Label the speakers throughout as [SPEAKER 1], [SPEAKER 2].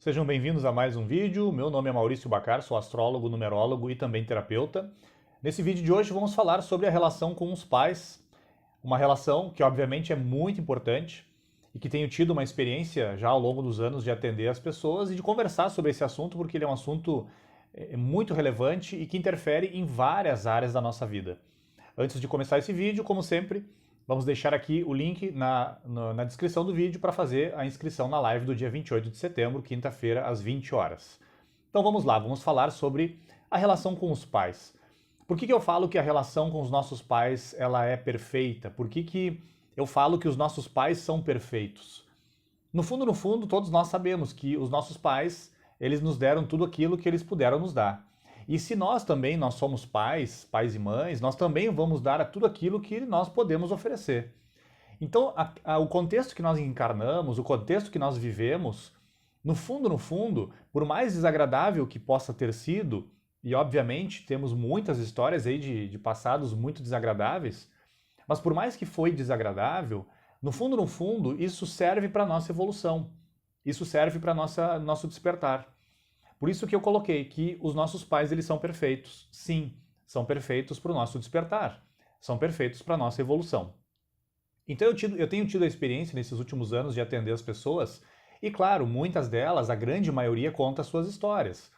[SPEAKER 1] Sejam bem-vindos a mais um vídeo. Meu nome é Maurício Bacar, sou astrólogo, numerólogo e também terapeuta. Nesse vídeo de hoje vamos falar sobre a relação com os pais, uma relação que obviamente é muito importante e que tenho tido uma experiência já ao longo dos anos de atender as pessoas e de conversar sobre esse assunto, porque ele é um assunto muito relevante e que interfere em várias áreas da nossa vida. Antes de começar esse vídeo, como sempre, vamos deixar aqui o link na descrição do vídeo para fazer a inscrição na live do dia 28 de setembro, quinta-feira, às 20 horas. Então vamos lá, vamos falar sobre a relação com os pais. Por que eu falo que a relação com os nossos pais ela é perfeita? Por que eu falo que os nossos pais são perfeitos? No fundo, todos nós sabemos que os nossos pais, eles nos deram tudo aquilo que eles puderam nos dar. E se nós somos pais, pais e mães, nós também vamos dar a tudo aquilo que nós podemos oferecer. Então, o contexto que nós encarnamos, o contexto que nós vivemos, no fundo, por mais desagradável que possa ter sido, e obviamente temos muitas histórias aí de passados muito desagradáveis, mas por mais que foi desagradável, no fundo, isso serve para a nossa evolução. Isso serve para nosso despertar. Por isso que eu coloquei que os nossos pais eles são perfeitos. Sim, são perfeitos para o nosso despertar. São perfeitos para a nossa evolução. Então eu tenho tido a experiência nesses últimos anos de atender as pessoas e, claro, muitas delas, a grande maioria, conta suas histórias.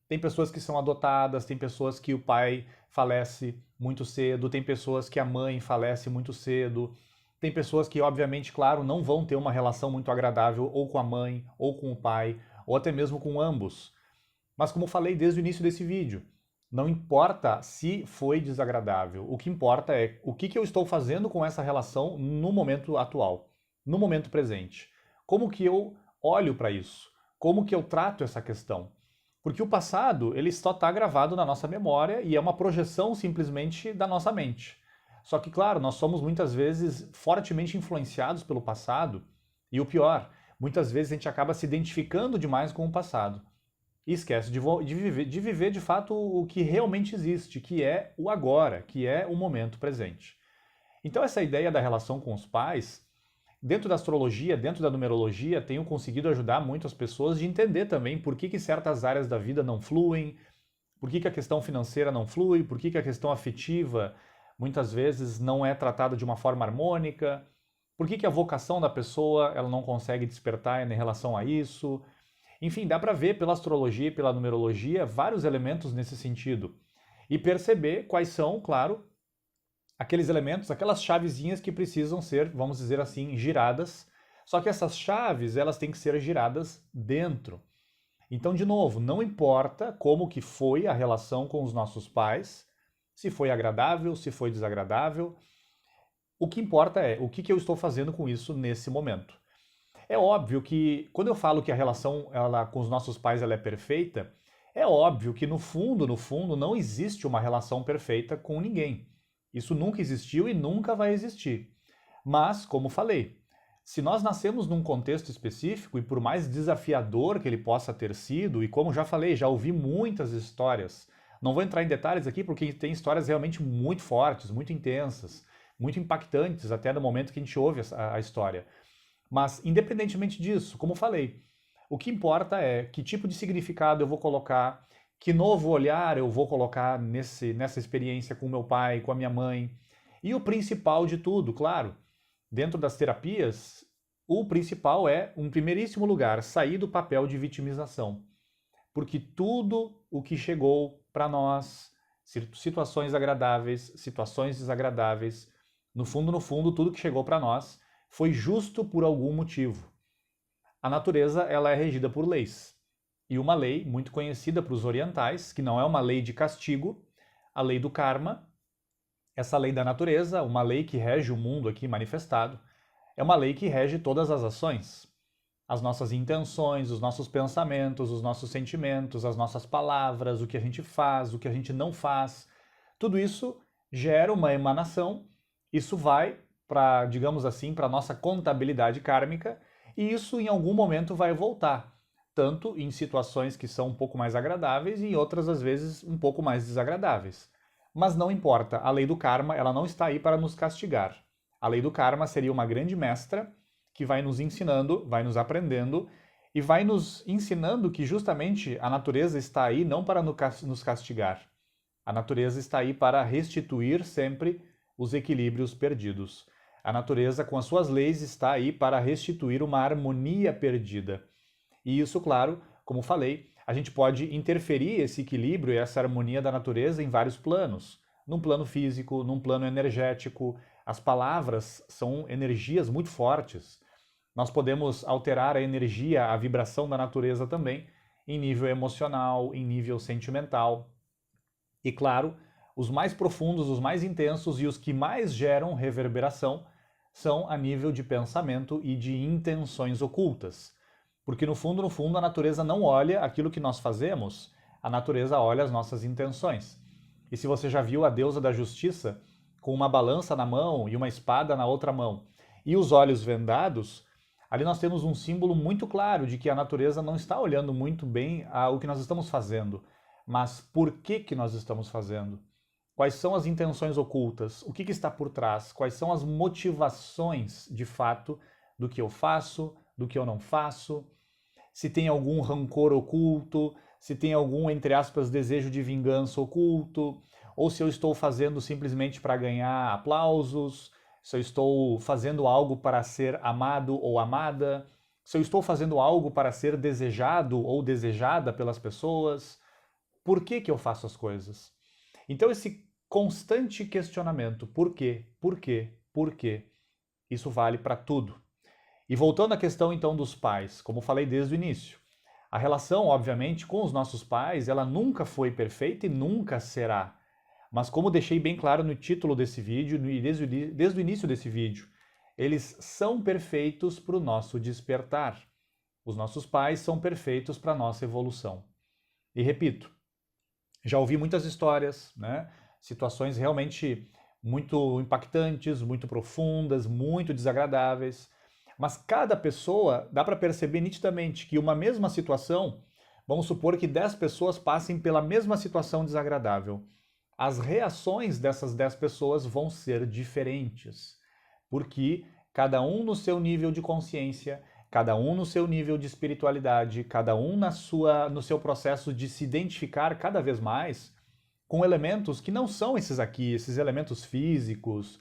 [SPEAKER 1] Tem pessoas que são adotadas, tem pessoas que o pai falece muito cedo, tem pessoas que a mãe falece muito cedo, tem pessoas que, obviamente, claro, não vão ter uma relação muito agradável ou com a mãe, ou com o pai, ou até mesmo com ambos. Mas como falei desde o início desse vídeo, não importa se foi desagradável, o que importa é o que eu estou fazendo com essa relação no momento atual, no momento presente. Como que eu olho para isso? Como que eu trato essa questão? Porque o passado, ele só está gravado na nossa memória e é uma projeção simplesmente da nossa mente. Só que, claro, nós somos muitas vezes fortemente influenciados pelo passado e o pior, muitas vezes a gente acaba se identificando demais com o passado. E esquece de viver de fato o que realmente existe, que é o agora, que é o momento presente. Então essa ideia da relação com os pais, dentro da astrologia, dentro da numerologia, tenho conseguido ajudar muitas pessoas de entender também por que certas áreas da vida não fluem, por que a questão financeira não flui, por que a questão afetiva muitas vezes não é tratada de uma forma harmônica, por que a vocação da pessoa ela não consegue despertar em relação a isso. Enfim, dá para ver pela astrologia e pela numerologia vários elementos nesse sentido. E perceber quais são, claro, aqueles elementos, aquelas chavezinhas que precisam ser, vamos dizer assim, giradas. Só que essas chaves, elas têm que ser giradas dentro. Então, de novo, não importa como que foi a relação com os nossos pais, se foi agradável, se foi desagradável. O que importa é o que eu estou fazendo com isso nesse momento. É óbvio que, quando eu falo que a relação com os nossos pais ela é perfeita, é óbvio que no fundo, não existe uma relação perfeita com ninguém. Isso nunca existiu e nunca vai existir. Mas, como falei, se nós nascemos num contexto específico, e por mais desafiador que ele possa ter sido, e como já falei, já ouvi muitas histórias, não vou entrar em detalhes aqui porque tem histórias realmente muito fortes, muito intensas, muito impactantes até no momento que a gente ouve a história. Mas, independentemente disso, como falei, o que importa é que tipo de significado eu vou colocar, que novo olhar eu vou colocar nessa experiência com meu pai, com a minha mãe. E o principal de tudo, claro, dentro das terapias, o principal é, em primeiríssimo lugar, sair do papel de vitimização. Porque tudo o que chegou para nós, situações agradáveis, situações desagradáveis, no fundo, tudo que chegou para nós, foi justo por algum motivo. A natureza ela é regida por leis. E uma lei muito conhecida para os orientais, que não é uma lei de castigo, a lei do karma, essa lei da natureza, uma lei que rege o mundo aqui manifestado, é uma lei que rege todas as ações. As nossas intenções, os nossos pensamentos, os nossos sentimentos, as nossas palavras, o que a gente faz, o que a gente não faz. Tudo isso gera uma emanação, isso vai para, digamos assim, para a nossa contabilidade kármica, e isso em algum momento vai voltar, tanto em situações que são um pouco mais agradáveis e em outras, às vezes, um pouco mais desagradáveis. Mas não importa, a lei do karma ela não está aí para nos castigar. A lei do karma seria uma grande mestra que vai nos ensinando, vai nos aprendendo e vai nos ensinando que justamente a natureza está aí não para nos castigar. A natureza está aí para restituir sempre os equilíbrios perdidos. A natureza, com as suas leis, está aí para restituir uma harmonia perdida. E isso, claro, como falei, a gente pode interferir esse equilíbrio e essa harmonia da natureza em vários planos. Num plano físico, num plano energético. As palavras são energias muito fortes. Nós podemos alterar a energia, a vibração da natureza também, em nível emocional, em nível sentimental. E claro, os mais profundos, os mais intensos e os que mais geram reverberação são a nível de pensamento e de intenções ocultas. Porque no fundo, a natureza não olha aquilo que nós fazemos, a natureza olha as nossas intenções. E se você já viu a deusa da justiça com uma balança na mão e uma espada na outra mão e os olhos vendados, ali nós temos um símbolo muito claro de que a natureza não está olhando muito bem o que nós estamos fazendo, mas por que nós estamos fazendo? Quais são as intenções ocultas? O que está por trás? Quais são as motivações, de fato, do que eu faço, do que eu não faço? Se tem algum rancor oculto, se tem algum, entre aspas, desejo de vingança oculto, ou se eu estou fazendo simplesmente para ganhar aplausos, se eu estou fazendo algo para ser amado ou amada, se eu estou fazendo algo para ser desejado ou desejada pelas pessoas, por que eu faço as coisas? Então esse constante questionamento, por quê, por quê, por quê, isso vale para tudo. E voltando à questão então dos pais, como falei desde o início, a relação, obviamente, com os nossos pais, ela nunca foi perfeita e nunca será. Mas como deixei bem claro no título desse vídeo e desde o início desse vídeo, eles são perfeitos para o nosso despertar. Os nossos pais são perfeitos para a nossa evolução. E repito, já ouvi muitas histórias, né? Situações realmente muito impactantes, muito profundas, muito desagradáveis. Mas cada pessoa, dá para perceber nitidamente que uma mesma situação, vamos supor que 10 pessoas passem pela mesma situação desagradável. As reações dessas 10 pessoas vão ser diferentes, porque cada um no seu nível de consciência, cada um no seu nível de espiritualidade, cada um no seu processo de se identificar cada vez mais com elementos que não são esses aqui, esses elementos físicos,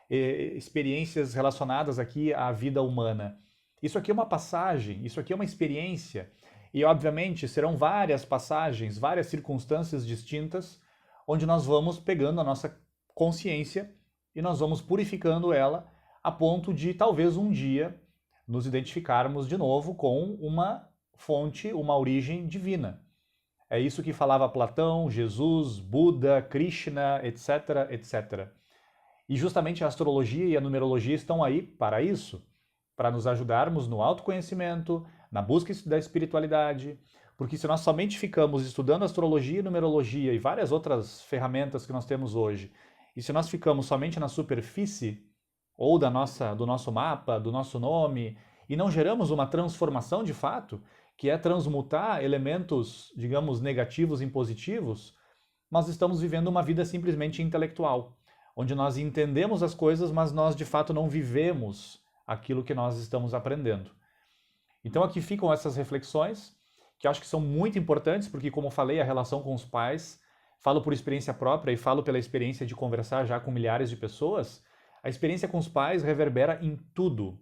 [SPEAKER 1] experiências relacionadas aqui à vida humana. Isso aqui é uma passagem, isso aqui é uma experiência, e obviamente serão várias passagens, várias circunstâncias distintas, onde nós vamos pegando a nossa consciência e nós vamos purificando ela a ponto de talvez um dia nos identificarmos de novo com uma fonte, uma origem divina. É isso que falava Platão, Jesus, Buda, Krishna, etc, etc. E justamente a astrologia e a numerologia estão aí para isso, para nos ajudarmos no autoconhecimento, na busca da espiritualidade, porque se nós somente ficamos estudando astrologia, numerologia e várias outras ferramentas que nós temos hoje, e se nós ficamos somente na superfície, ou do nosso mapa, do nosso nome, e não geramos uma transformação de fato, que é transmutar elementos, digamos, negativos em positivos, nós estamos vivendo uma vida simplesmente intelectual, onde nós entendemos as coisas, mas nós de fato não vivemos aquilo que nós estamos aprendendo. Então aqui ficam essas reflexões, que eu acho que são muito importantes, porque como falei, a relação com os pais, falo por experiência própria e falo pela experiência de conversar já com milhares de pessoas, a experiência com os pais reverbera em tudo.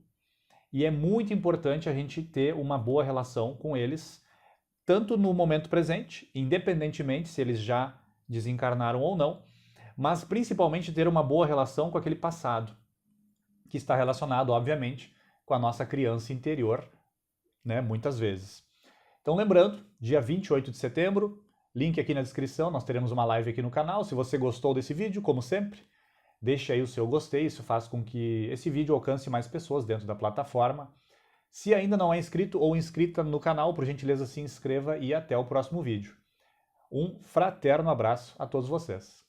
[SPEAKER 1] E é muito importante a gente ter uma boa relação com eles, tanto no momento presente, independentemente se eles já desencarnaram ou não, mas principalmente ter uma boa relação com aquele passado, que está relacionado, obviamente, com a nossa criança interior, né, muitas vezes. Então lembrando, dia 28 de setembro, link aqui na descrição, nós teremos uma live aqui no canal. Se você gostou desse vídeo, como sempre, deixe aí o seu gostei, isso faz com que esse vídeo alcance mais pessoas dentro da plataforma. Se ainda não é inscrito ou inscrita no canal, por gentileza se inscreva e até o próximo vídeo. Um fraterno abraço a todos vocês.